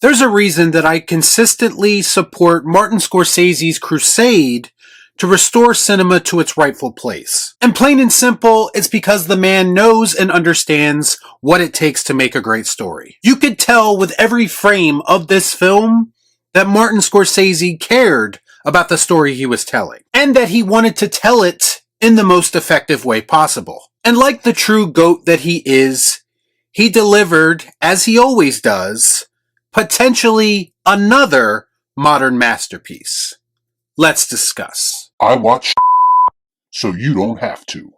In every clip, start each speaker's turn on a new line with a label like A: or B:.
A: There's a reason that I consistently support Martin Scorsese's crusade to restore cinema to its rightful place. And plain and simple, it's because the man knows and understands what it takes to make a great story. You could tell with every frame of this film that Martin Scorsese cared about the story he was telling, and that he wanted to tell it in the most effective way possible. And like the true GOAT that he is, he delivered, as he always does, potentially another modern masterpiece. Let's discuss.
B: I watch so you don't have to.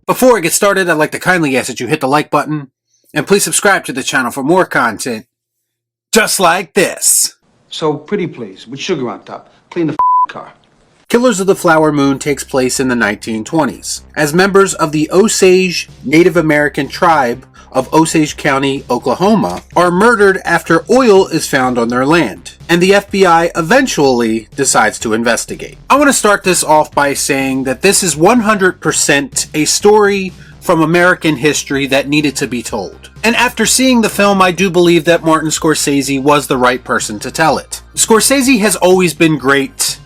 A: Before I get started, I'd like to kindly ask that you hit the like button, and please subscribe to the channel for more content just like this.
C: So, pretty please, with sugar on top. Clean the car.
A: Killers of the Flower Moon takes place in the 1920s, as members of the Osage Native American tribe of Osage County, Oklahoma, are murdered after oil is found on their land, and the FBI eventually decides to investigate. I want to start this off by saying that this is 100% a story from American history that needed to be told. And after seeing the film, I do believe that Martin Scorsese was the right person to tell it. Scorsese has always been great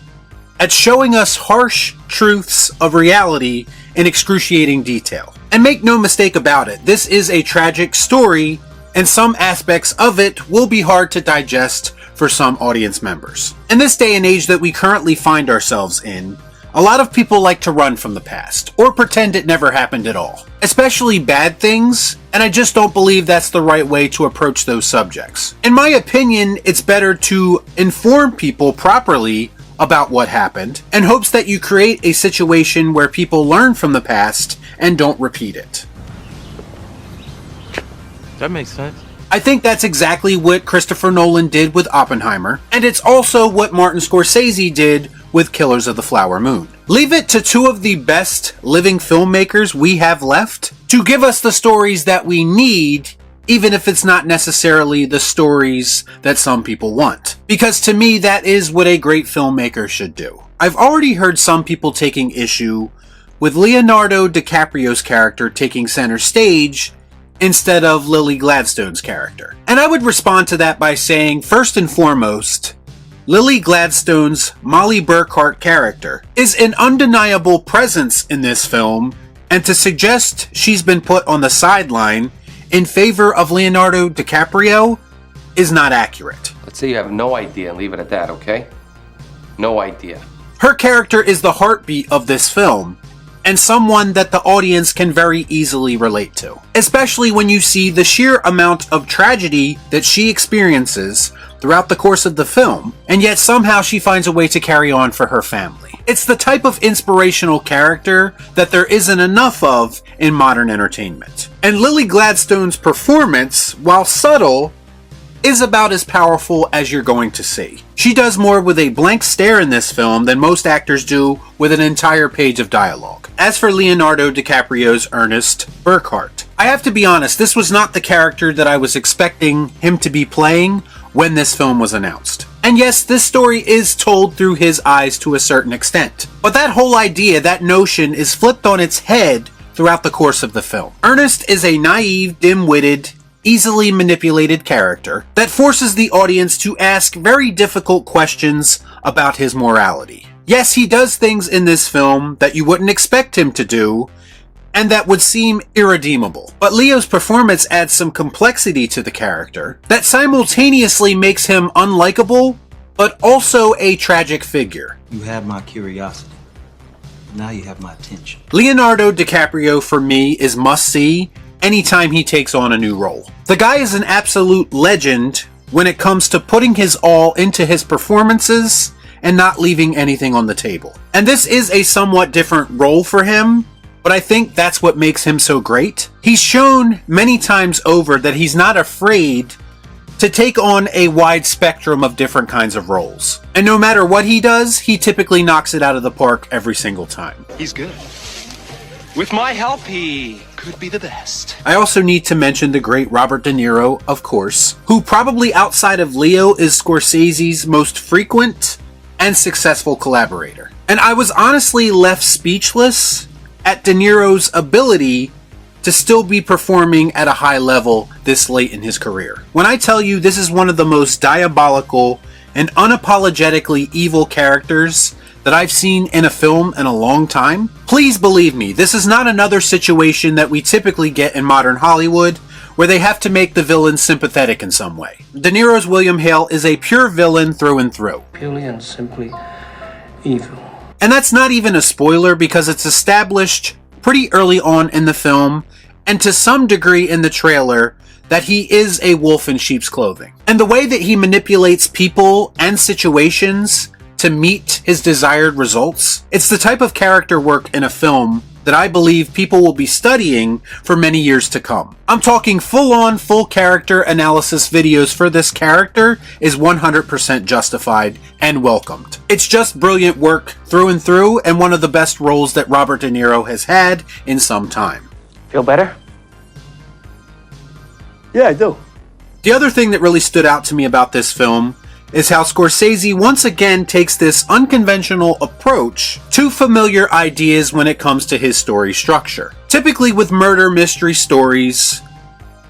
A: at showing us harsh truths of reality in excruciating detail. And make no mistake about it, this is a tragic story, and some aspects of it will be hard to digest for some audience members. In this day and age that we currently find ourselves in, a lot of people like to run from the past, or pretend it never happened at all. Especially bad things, and I just don't believe that's the right way to approach those subjects. In my opinion, it's better to inform people properly about what happened, in hopes that you create a situation where people learn from the past and don't repeat it.
D: That makes sense.
A: I think that's exactly what Christopher Nolan did with Oppenheimer, and it's also what Martin Scorsese did with Killers of the Flower Moon. Leave it to two of the best living filmmakers we have left to give us the stories that we need, even if it's not necessarily the stories that some people want. Because to me, that is what a great filmmaker should do. I've already heard some people taking issue with Leonardo DiCaprio's character taking center stage instead of Lily Gladstone's character. And I would respond to that by saying, first and foremost, Lily Gladstone's Molly Burkhart character is an undeniable presence in this film, and to suggest she's been put on the sideline in favor of Leonardo DiCaprio is not accurate.
E: Let's say you have no idea and leave it at that, okay? No idea.
A: Her character is the heartbeat of this film, and someone that the audience can very easily relate to. Especially when you see the sheer amount of tragedy that she experiences throughout the course of the film, and yet somehow she finds a way to carry on for her family. It's the type of inspirational character that there isn't enough of in modern entertainment. And Lily Gladstone's performance, while subtle, is about as powerful as you're going to see. She does more with a blank stare in this film than most actors do with an entire page of dialogue. As for Leonardo DiCaprio's Ernest Burkhart, I have to be honest, this was not the character that I was expecting him to be playing when this film was announced. And yes, this story is told through his eyes to a certain extent. But that whole idea, that notion, is flipped on its head throughout the course of the film. Ernest is a naive, dim-witted, easily manipulated character that forces the audience to ask very difficult questions about his morality. Yes, he does things in this film that you wouldn't expect him to do, and that would seem irredeemable. But Leo's performance adds some complexity to the character that simultaneously makes him unlikable, but also a tragic figure.
C: You had my curiosity. Now you have my attention.
A: Leonardo DiCaprio, for me, is must-see anytime he takes on a new role. The guy is an absolute legend when it comes to putting his all into his performances and not leaving anything on the table. And this is a somewhat different role for him, but I think that's what makes him so great. He's shown many times over that he's not afraid to take on a wide spectrum of different kinds of roles. And no matter what he does, he typically knocks it out of the park every single time.
F: He's good. With my help, he could be the best.
A: I also need to mention the great Robert De Niro, of course, who probably outside of Leo is Scorsese's most frequent and successful collaborator. And I was honestly left speechless at De Niro's ability to still be performing at a high level this late in his career. When I tell you this is one of the most diabolical and unapologetically evil characters that I've seen in a film in a long time, please believe me, this is not another situation that we typically get in modern Hollywood where they have to make the villain sympathetic in some way. De Niro's William Hale is a pure villain through and through.
D: Purely and simply evil.
A: And that's not even a spoiler because it's established pretty early on in the film and to some degree in the trailer that he is a wolf in sheep's clothing. And the way that he manipulates people and situations to meet his desired results, it's the type of character work in a film that I believe people will be studying for many years to come. I'm talking full-on, full character analysis videos for this character is 100% justified and welcomed. It's just brilliant work through and through and one of the best roles that Robert De Niro has had in some time.
D: Feel better? Yeah, I do.
A: The other thing that really stood out to me about this film is how Scorsese once again takes this unconventional approach to familiar ideas when it comes to his story structure. Typically with murder mystery stories,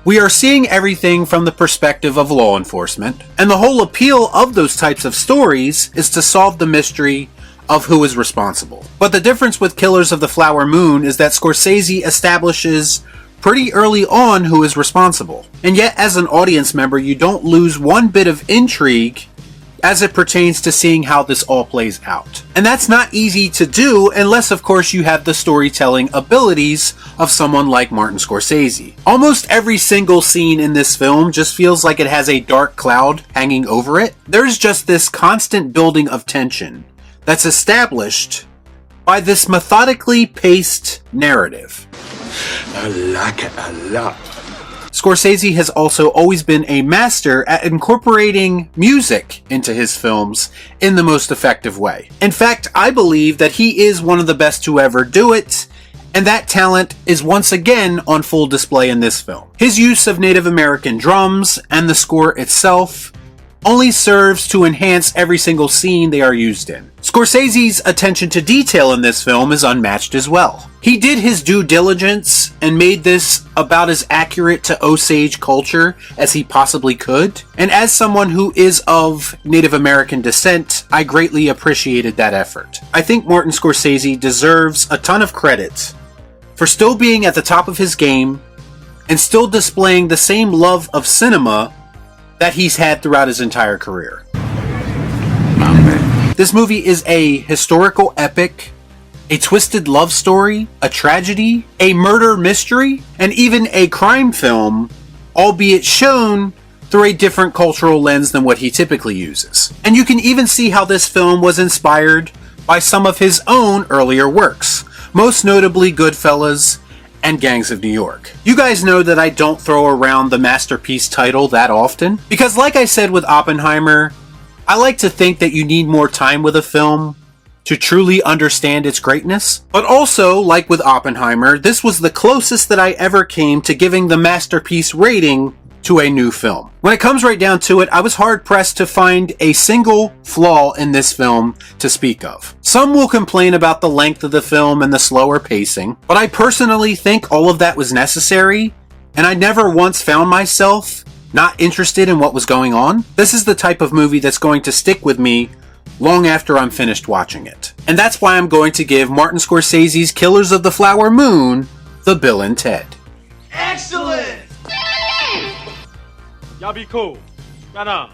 A: we are seeing everything from the perspective of law enforcement, and the whole appeal of those types of stories is to solve the mystery of who is responsible. But the difference with Killers of the Flower Moon is that Scorsese establishes pretty early on who is responsible. And yet as an audience member, you don't lose one bit of intrigue as it pertains to seeing how this all plays out. And that's not easy to do unless of course you have the storytelling abilities of someone like Martin Scorsese. Almost every single scene in this film just feels like it has a dark cloud hanging over it. There's just this constant building of tension that's established by this methodically paced narrative.
B: I like it a lot.
A: Scorsese has also always been a master at incorporating music into his films in the most effective way. In fact, I believe that he is one of the best to ever do it, and that talent is once again on full display in this film. His use of Native American drums and the score itself only serves to enhance every single scene they are used in. Scorsese's attention to detail in this film is unmatched as well. He did his due diligence and made this about as accurate to Osage culture as he possibly could. And as someone who is of Native American descent, I greatly appreciated that effort. I think Martin Scorsese deserves a ton of credit for still being at the top of his game and still displaying the same love of cinema that he's had throughout his entire career. This movie is a historical epic, a twisted love story, a tragedy, a murder mystery, and even a crime film, albeit shown through a different cultural lens than what he typically uses. And you can even see how this film was inspired by some of his own earlier works, most notably Goodfellas and Gangs of New York. You guys know that I don't throw around the masterpiece title that often, because like I said with Oppenheimer, I like to think that you need more time with a film to truly understand its greatness. But also, like with Oppenheimer, this was the closest that I ever came to giving the masterpiece rating to a new film. When it comes right down to it, I was hard-pressed to find a single flaw in this film to speak of. Some will complain about the length of the film and the slower pacing, but I personally think all of that was necessary, and I never once found myself not interested in what was going on. This is the type of movie that's going to stick with me long after I'm finished watching it. And that's why I'm going to give Martin Scorsese's Killers of the Flower Moon the Bill and Ted.
F: Excellent! Y'all be cool. Right on.